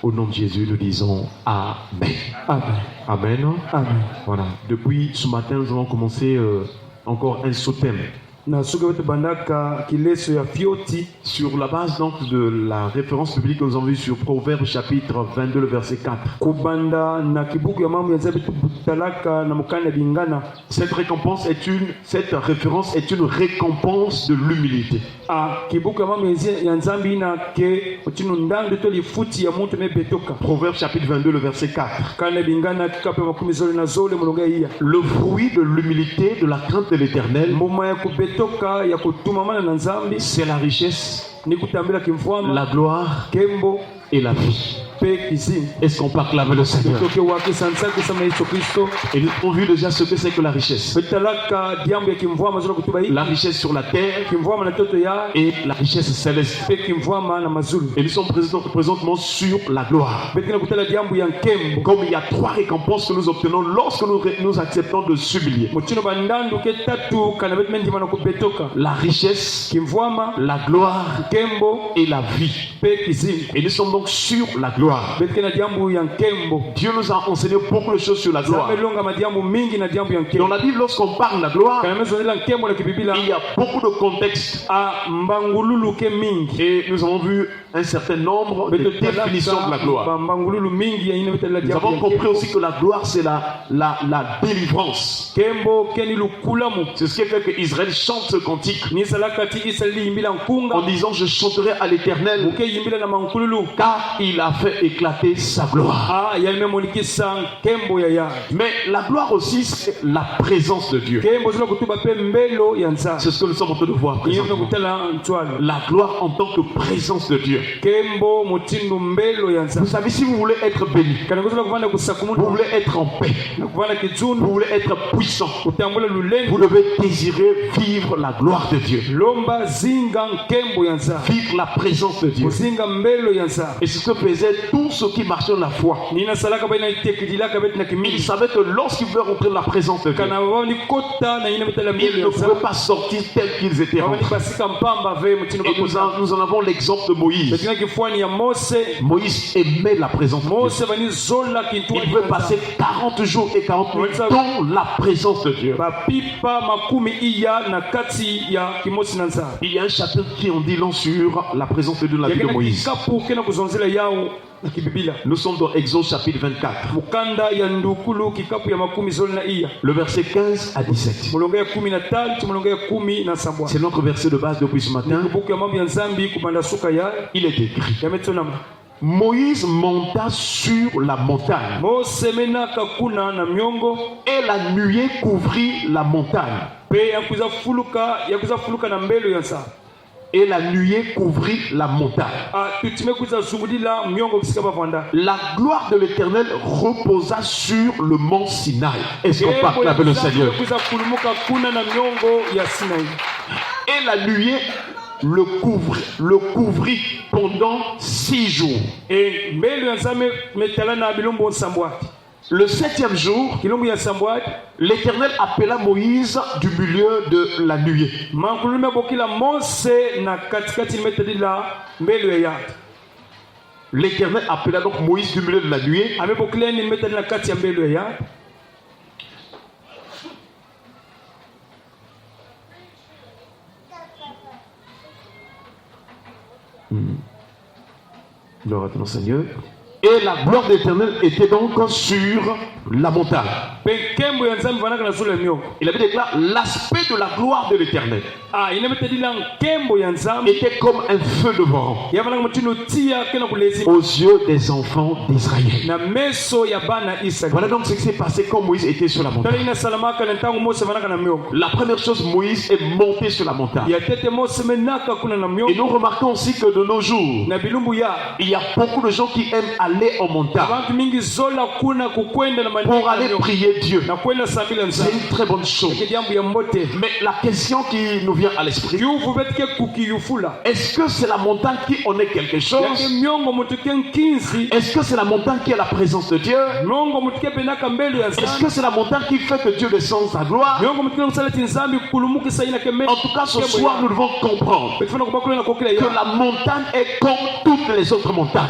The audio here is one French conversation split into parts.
Au nom de Jésus, nous disons Amen. Amen. Amen. Amen. Voilà. Depuis ce matin, nous allons commencer encore un sous-thème. Sur la base donc de la référence biblique que nous avons vue sur Proverbes chapitre 22, le verset 4. Cette référence est une récompense de l'humilité. Proverbes chapitre 22, le verset 4. Le fruit de l'humilité, de la crainte de l'Éternel, c'est la richesse, la gloire et la vie. Est-ce qu'on peut acclamer le Seigneur? Et nous avons vu déjà ce que c'est que la richesse. La richesse sur la terre et la richesse céleste. Et nous sommes présentement sur la gloire. Comme il y a trois récompenses que nous obtenons lorsque nous acceptons de s'humilier. La richesse, la gloire et la vie. Et nous sommes donc sur la gloire. Dieu nous a enseigné beaucoup de choses sur la gloire. Dans la Bible, lorsqu'on parle de la gloire, il y a beaucoup de contextes. Et nous avons vu un certain nombre de définitions de la gloire. Nous avons compris aussi que la gloire, c'est la délivrance. C'est ce qui fait que Israël chante ce cantique en disant: je chanterai à l'Éternel car il a fait éclater sa gloire. Mais la gloire aussi, c'est la présence de Dieu. C'est ce que nous sommes en train de voir présentement. La gloire en tant que présence de Dieu. Vous savez, si vous voulez être béni, vous voulez être en paix, vous voulez être puissant, vous devez désirer vivre la gloire de Dieu, vivre la présence de Dieu. Et c'est ce que faisaient tous ceux qui marchaient dans la foi. Ils savaient que lorsqu'ils pouvaient rentrer dans la présence de Dieu, ils ne pouvaient pas sortir tels qu'ils étaient rentrés. Et nous en avons l'exemple de Moïse. Moïse aimait la présence de Dieu. Il pouvait passer 40 jours et 40 nuits dans la présence de Dieu. Il y a un chapitre qui en dit long sur la présence de Dieu dans la vie de Moïse. Nous sommes dans Exode chapitre 24. Le verset 15 à 17. C'est notre verset de base depuis ce matin. Il est écrit: Moïse monta sur la montagne et la nuée couvrit la montagne. Et la nuée couvrit la montagne. La gloire de l'Éternel reposa sur le mont Sinaï. Est-ce qu'on peut acclamer le Seigneur? Et la nuée le couvrit pendant 6 jours. Le 7e jour, l'Éternel appela Moïse du milieu de la nuée. L'Éternel appela donc Moïse du milieu de la nuée. Gloire à ton Seigneur. Et la gloire de l'Éternel était donc sur la montagne. Il avait déclaré: l'aspect de la gloire de l'Éternel était comme un feu de vent aux yeux des enfants d'Israël. Voilà donc ce qui s'est passé quand Moïse était sur la montagne. La première chose, Moïse est monté sur la montagne. Et nous remarquons aussi que de nos jours, il y a beaucoup de gens qui aiment aller en montagne pour aller prier Dieu. C'est une très bonne chose. Mais la question qui nous vient à l'esprit: est-ce que c'est la montagne qui en est quelque chose? Est-ce que c'est la montagne qui est la présence de Dieu? Est-ce que c'est la montagne qui fait que Dieu descend sa gloire? En tout cas, ce soir, nous devons comprendre que la montagne est comme toutes les autres montagnes.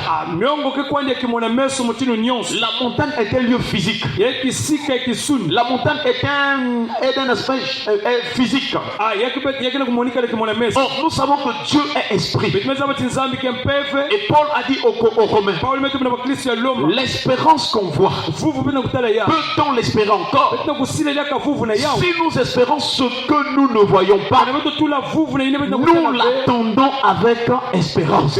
La montagne est un lieu physique. La montagne est un aspect physique. Or, nous savons que Dieu est esprit. Et Paul a dit aux Romains, l'espérance qu'on voit, peut-on l'espérer encore? Si nous espérons ce que nous ne voyons pas, nous l'attendons avec espérance.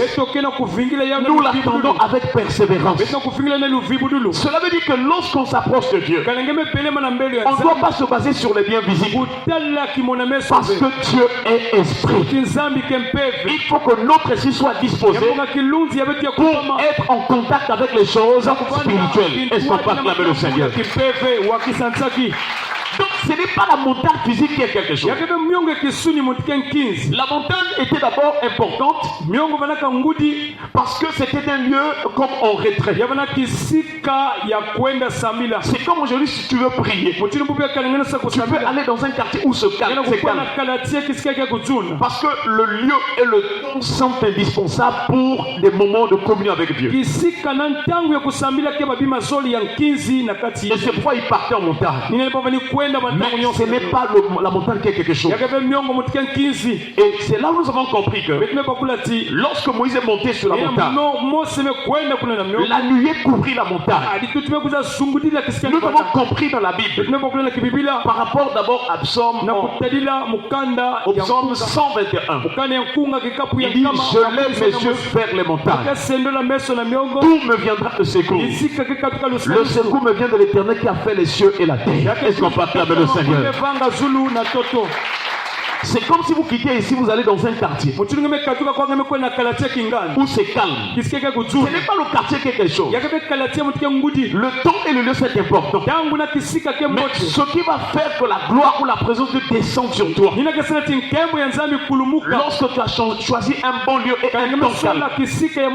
Nous l'attendons avec persévérance. Cela veut dire que lorsqu'on s'approche de Dieu, on ne doit pas se baser sur les biens visibles, parce que Dieu est esprit. Il faut que notre esprit soit disposé pour être en contact avec les choses spirituelles. Est-ce qu'on peut acclamer le Seigneur? Donc ce n'est pas la montagne physique qui est quelque chose. La montagne était d'abord importante parce que c'était un lieu comme en retrait. C'est comme aujourd'hui si tu veux prier. Tu peux aller dans un quartier où c'est calme. Parce que le lieu et le temps sont indispensables pour des moments de communion avec Dieu. Et c'est pourquoi il partait en montagne. Mais ce n'est pas la montagne qui est quelque chose. Et c'est là où nous avons compris que lorsque Moïse est monté sur la montagne, la nuée couvrit la montagne. Nous avons compris dans la Bible par rapport d'abord à Psaume 121. Il dit, je lève mes yeux vers les montagnes. D'où me viendra le secours? Le secours me vient de l'Éternel qui a fait les cieux et la terre. Est-ce qu'on peut acclamer le Seigneur? C'est comme si vous quittez ici, vous allez dans un quartier où c'est calme. Ce n'est pas le quartier qui est quelque chose. Le temps et le lieu c'est important. Mais ce qui va faire que la gloire ou la présence de Dieu descende sur toi, lorsque tu as choisi un bon lieu et un temps calme, c'est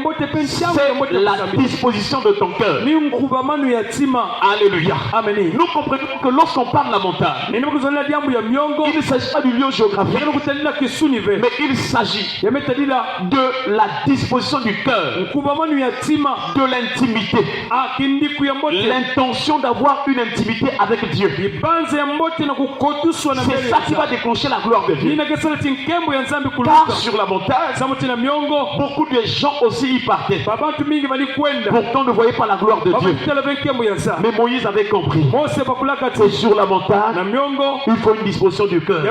la disposition de ton cœur. Alléluia. Nous comprenons que lorsqu'on parle de la montagne, il ne s'agit pas du lieu géographique, mais il s'agit de la disposition du cœur, de l'intimité, l'intention d'avoir une intimité avec Dieu. C'est ça qui va déclencher la gloire de Dieu. Car sur la montagne, beaucoup de gens aussi y partaient. Pourtant ne voyaient pas la gloire de Dieu. Mais Moïse avait compris. Et sur la montagne, il faut une disposition du cœur.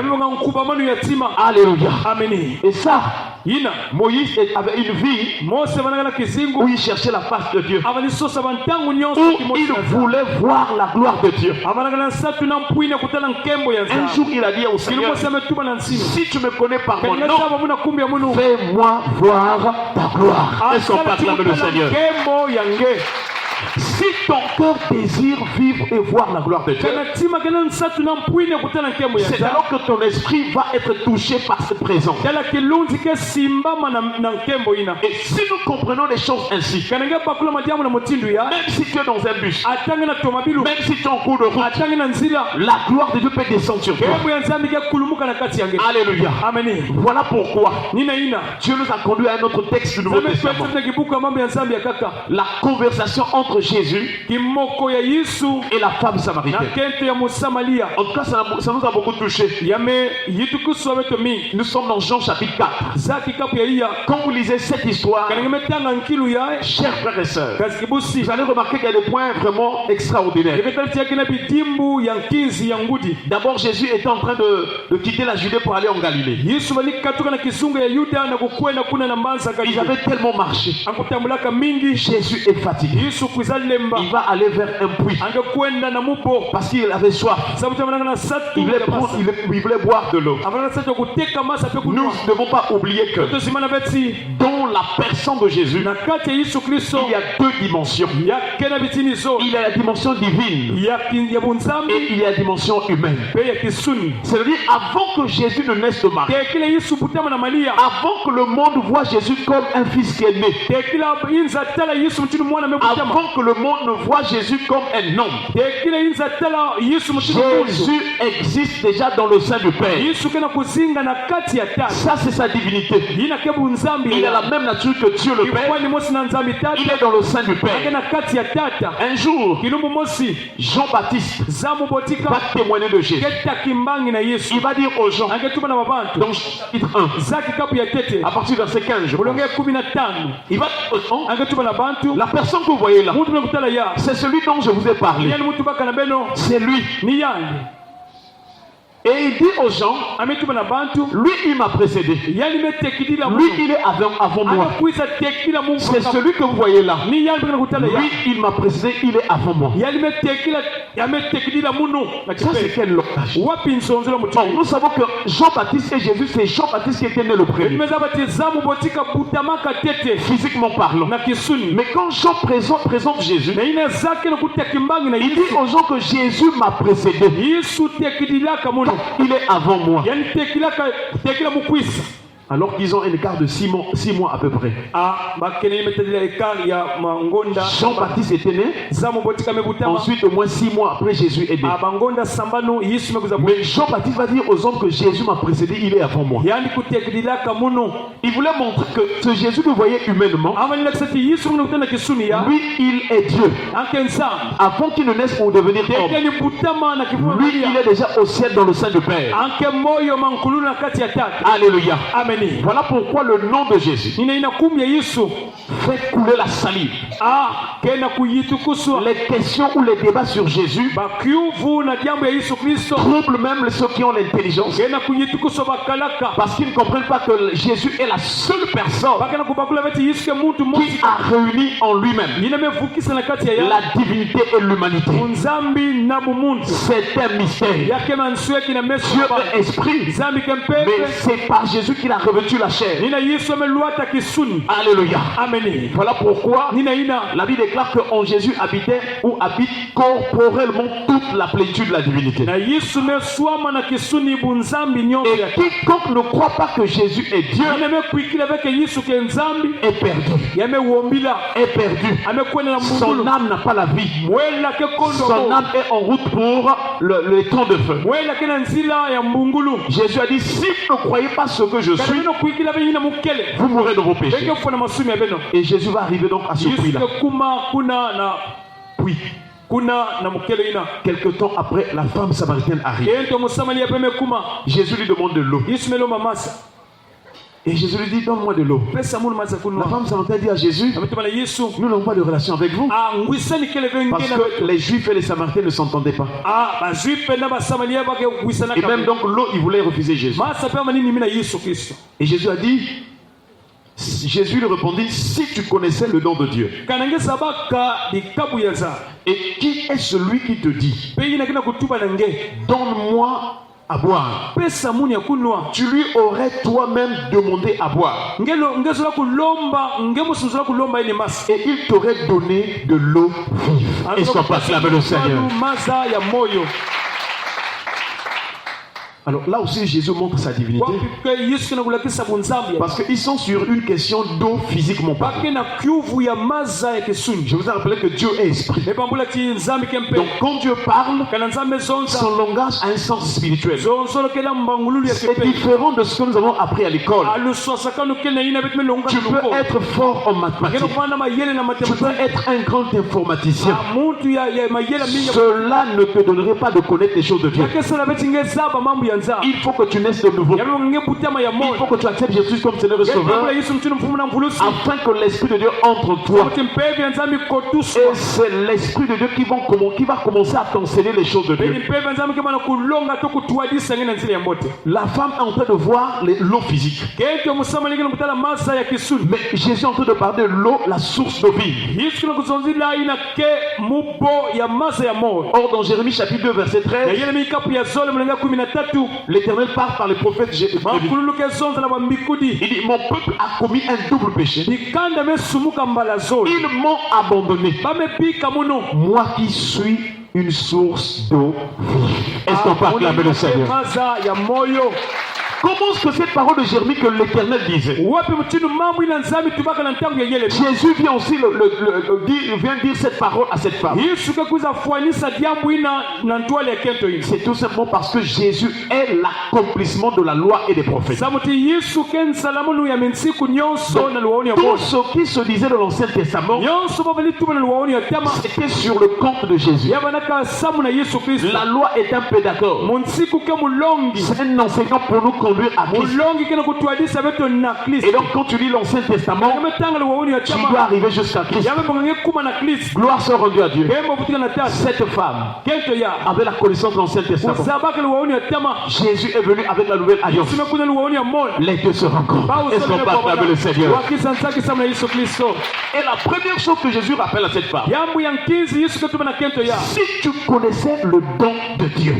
Alléluia. Et ça, Moïse avait une vie où il cherchait la face de Dieu, où il voulait voir la gloire de Dieu. Un jour il a dit au Seigneur, si tu me connais par mon nom, fais-moi voir ta gloire. Est-ce qu'on peut acclamer le Seigneur? Si ton cœur désire vivre et voir la gloire de Dieu, c'est alors que ton esprit va être touché par cette présence. Et si nous comprenons les choses ainsi, même si tu es dans un bus, même si tu es en cours de route, la gloire de Dieu peut descendre sur toi. Alléluia. Voilà pourquoi Dieu nous a conduit à un autre texte du Nouveau Testament. La conversation entre Jésus et la femme samaritaine. En tout cas, ça nous a beaucoup touché. Nous sommes dans Jean chapitre 4. Quand vous lisez cette histoire, chers frères et sœurs, vous allez remarquer qu'il y a des points vraiment extraordinaires. D'abord, Jésus était en train de quitter la Judée pour aller en Galilée. Ils avaient tellement marché. Jésus est fatigué. Il va aller vers un puits parce qu'il avait soif. Il voulait boire de l'eau. Nous ne devons pas oublier que dans la personne de Jésus, il y a deux dimensions. Il y a la dimension divine et il y a la dimension humaine. C'est-à-dire avant que Jésus ne naisse de Marie, avant que le monde voit Jésus comme un fils qui est né, avant que le monde ne voit Jésus comme un homme, Jésus existe déjà dans le sein du Père. Ça c'est sa divinité. Il a la même nature que Dieu le Père, il est dans le sein du Père. Un jour, Jean-Baptiste va témoigner de Jésus. Il va dire aux gens, dans chapitre 1, à partir du verset 15, je pense, il va dire aux gens, la personne que vous voyez là, c'est celui dont je vous ai parlé. C'est lui. Et il dit aux gens, lui il m'a précédé. Lui il est avant moi. C'est celui que vous voyez là. Lui il m'a précédé, il est avant moi. Ça c'est quel langage? Nous savons que Jean-Baptiste et Jésus, c'est Jean-Baptiste qui était né le premier. Physiquement parlant. Mais quand Jean présente Jésus, il dit aux gens que Jésus m'a précédé. Il est avant moi. Alors qu'ils ont un écart de 6 mois à peu près. Jean-Baptiste était né. Ensuite, au moins 6 mois après, Jésus est né. Mais Jean-Baptiste va dire aux hommes que Jésus m'a précédé, il est avant moi. Il voulait montrer que ce Jésus que vous voyez humainement, lui, il est Dieu. Avant qu'il ne naisse pour devenir homme, lui, il est déjà au ciel dans le sein du Père. Alléluia. Amen. Voilà pourquoi le nom de Jésus fait couler la salive. Les questions ou les débats sur Jésus troublent même ceux qui ont l'intelligence, parce qu'ils ne comprennent pas que Jésus est la seule personne qui a réuni en lui-même la divinité et l'humanité. C'est un mystère. Dieu est esprit, mais c'est par Jésus qu'il a revêtu la chair. Alléluia. Amen. Voilà pourquoi la Bible déclare qu'en Jésus habitait ou habite corporellement toute la plénitude de la divinité. Et quiconque ne croit pas que Jésus est Dieu est perdu. Est perdu. Son âme n'a pas la vie. Son âme est en route pour le temps de feu. Jésus a dit, si vous ne croyez pas ce que je suis, vous mourrez dans vos péchés. Et Jésus va arriver donc à ce prix-là. Puis, quelque temps après, la femme samaritaine arrive. Jésus lui demande de l'eau. Et Jésus lui dit, donne-moi de l'eau. La femme samaritaine dit à Jésus, nous n'avons pas de relation avec vous. Parce que les Juifs et les Samaritains ne s'entendaient pas. Et même donc l'eau, ils voulaient refuser Jésus. Et Jésus a dit, Jésus lui répondit, si tu connaissais le nom de Dieu. Et qui est celui qui te dit, donne-moi à boire? Tu lui aurais toi-même demandé à boire. Et il t'aurait donné de l'eau vive. Et sois pas acclamé le Seigneur. Alors là aussi Jésus montre sa divinité, parce qu'ils sont sur une question d'eau physiquement parlant. Je vous ai rappelé que Dieu est esprit. Donc quand Dieu parle, son langage a un sens spirituel. C'est différent de ce que nous avons appris à l'école. Tu peux être fort en mathématiques, tu peux être un grand informaticien. Cela ne te donnerait pas de connaître les choses de Dieu. Il faut que tu naisses de nouveau. Il faut que tu acceptes Jésus comme Seigneur et Sauveur, afin que l'Esprit de Dieu entre en toi. Et c'est l'Esprit de Dieu qui va commencer à t'enseigner les choses de Dieu. La femme est en train de voir l'eau physique, mais Jésus est en train de parler de l'eau, la source de vie. Or dans Jérémie chapitre 2 verset 13, l'Éternel parle par le prophète Jérémie. Il dit, mon peuple a commis un double péché. Ils m'ont abandonné, moi qui suis une source d'eau vive. Est-ce qu'on peut acclamer le Seigneur? Comment est-ce que cette parole de Jérémie que l'Éternel disait? Jésus vient aussi vient dire cette parole à cette femme. C'est tout simplement parce que Jésus est l'accomplissement de la loi et des prophètes. Donc, tout ce qui se disait dans l'Ancien Testament, c'était sur le compte de Jésus. La loi est un pédagogue. C'est un enseignant pour nous conduire à Christ. Et donc quand tu lis l'Ancien Testament, tu dois arriver jusqu'à Christ. Gloire soit rendue à Dieu. Cette femme avait la connaissance de l'Ancien Testament. Jésus est venu avec la nouvelle alliance. Les deux se rencontrent. Est-ce qu'on peut acclamer le Seigneur? Et la première chose que Jésus rappelle à cette femme, si tu connaissais le don de Dieu,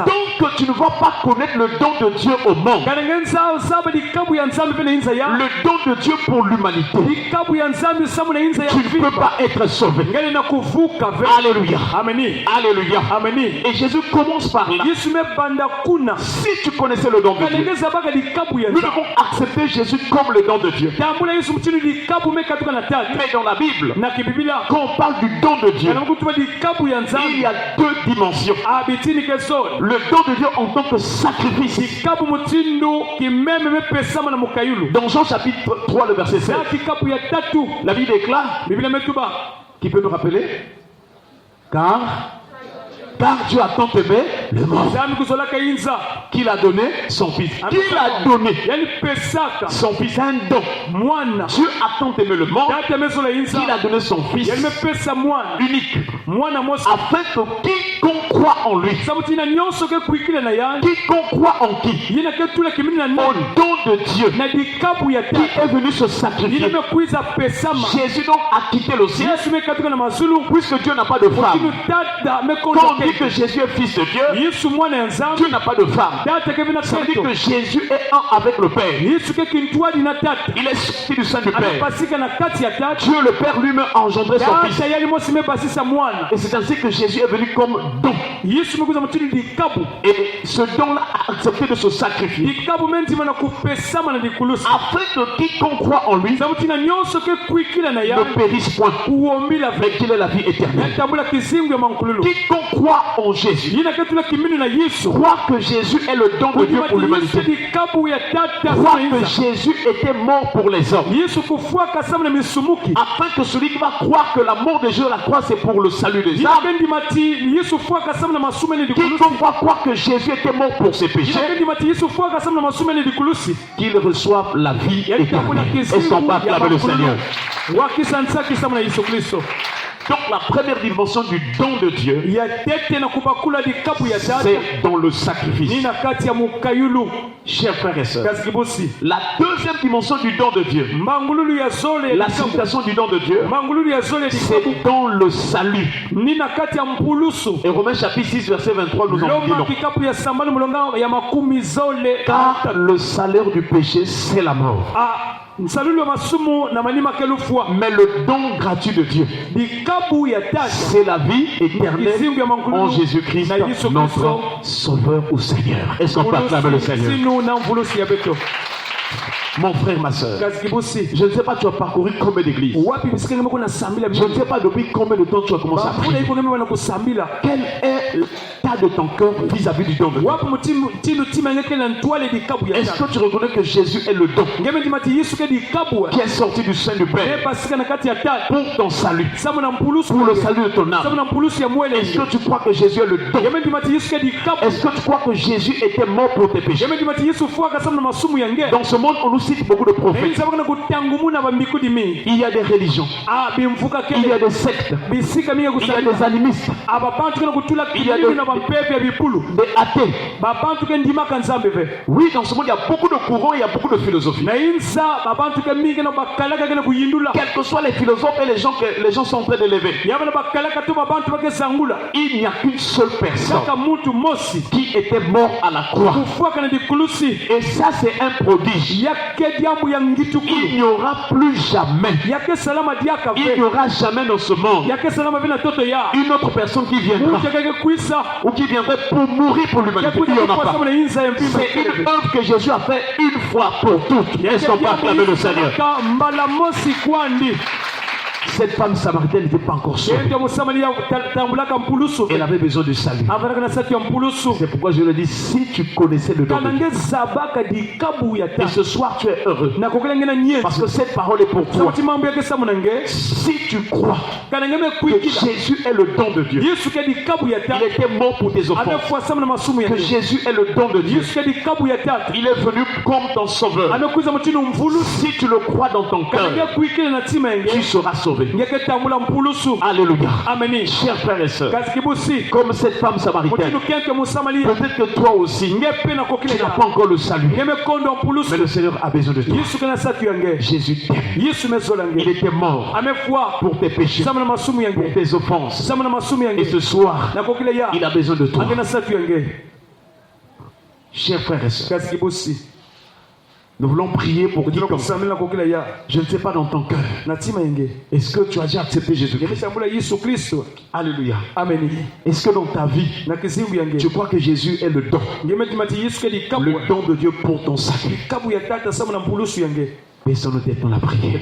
donc tu ne vas pas connaître le don de Dieu au monde, le don de Dieu pour l'humanité, tu ne peux pas être sauvé. Alléluia. Alléluia. Et Jésus commence par là. Si tu connaissais le don de Dieu, nous devons accepter Jésus comme le don de Dieu. Mais dans la Bible, quand on parle du don de Dieu, il y a deux dimensions. Le don de Dieu en tant que sacrifice. Dans Jean chapitre 3, le verset 7, la Bible déclare, qui peut me rappeler? Car Dieu a tant aimé le monde qu'il a donné son fils. Qu'il a donné son fils, un don. Dieu a tant aimé le monde qu'il a donné son fils unique, afin que quiconque croit en lui, quiconque croit en qui, au don de Dieu qui est venu se sacrifier. Jésus donc a quitté le ciel, puisque Dieu n'a pas de femme. Quand on dit que Jésus est fils de Dieu, Dieu n'a pas de femme. Ça veut dire que Jésus est un avec le Père. Il est sorti du sein du Père. Dieu le Père lui-même a engendré son fils. Et c'est ainsi que Jésus est venu comme don. Et ce don-là a accepté de se sacrifier, afin que quiconque croit en lui ne périsse point, mais qu'il ait la vie éternelle. Quiconque croit en Jésus croit que Jésus est le don de Dieu pour l'humanité, croit que Jésus était mort pour les hommes, afin que celui qui va croire que la mort de Jésus à la croix c'est pour le salut des âmes, quiconque va croire que Jésus était mort pour ses péchés, qu'il reçoive la vie éternelle. Est-ce qu'on peut acclamer le Seigneur? Donc la première dimension du don de Dieu, c'est dans le sacrifice. Chers frères et sœurs, la deuxième dimension du don de Dieu, la signification du don de Dieu, c'est dans le salut. Et Romains chapitre 6 verset 23 nous en dit non. Car le salaire du péché c'est la mort. Mais le don gratuit de Dieu, c'est la vie éternelle en Jésus-Christ, notre Sauveur ou Seigneur. Est-ce qu'on peut acclamer le Seigneur? Mon frère, ma soeur, je ne sais pas tu as parcouru combien d'églises. Je ne sais pas depuis combien de temps tu as commencé à prier. Quel est l'état de ton cœur vis-à-vis du don de Dieu? Est-ce que tu reconnais que Jésus est le don qui est sorti du sein du Père pour ton salut, pour le salut de ton âme? Est-ce que tu crois que Jésus est le don? Est-ce que tu crois que Jésus était mort pour tes péchés? Dans ce monde, on nous cite beaucoup de prophètes. Il y a des religions, il y a des sectes, il y a des animistes, il y a des athées. Oui, dans ce monde, il y a beaucoup de courants, il y a beaucoup de philosophies. Quels que soient les philosophes et les gens sont en train d'élever, il n'y a qu'une seule personne qui était mort à la croix. Et ça, c'est un prodige. Il n'y aura plus jamais, il n'y aura jamais dans ce monde une autre personne qui viendra ou ou qui viendrait pour mourir pour l'humanité. Il n'y en a pas. C'est une œuvre que Jésus a fait une fois pour toutes. Est-ce qu'on peut acclamer le Seigneur? Cette femme samaritaine n'était pas encore sauvée. Elle avait besoin de salut. C'est pourquoi je le dis, si tu connaissais le don de Dieu, et ce soir tu es heureux, parce que cette parole est pour toi. Si tu crois que Jésus est le don de Dieu, il était mort pour tes offenses, que Jésus est le don de Dieu, il est venu comme ton sauveur. Si tu le crois dans ton cœur, tu seras sauvé. Alléluia. Amen. Chers frères et sœurs, comme cette femme samaritaine, peut-être que toi aussi, tu n'as pas encore le salut, mais le Seigneur a besoin de toi. Jésus t'aime. Il était mort pour tes péchés, pour tes offenses. Et ce soir, il a besoin de toi. Chers frères et sœurs, nous voulons prier pour dire comme ça. Je ne sais pas dans ton cœur. Est-ce que tu as déjà accepté Jésus-Christ? Alléluia. Amen. Est-ce que dans ta vie, tu crois que Jésus est le don? Le don de Dieu pour ton salut. Baissons nos têtes dans la prière.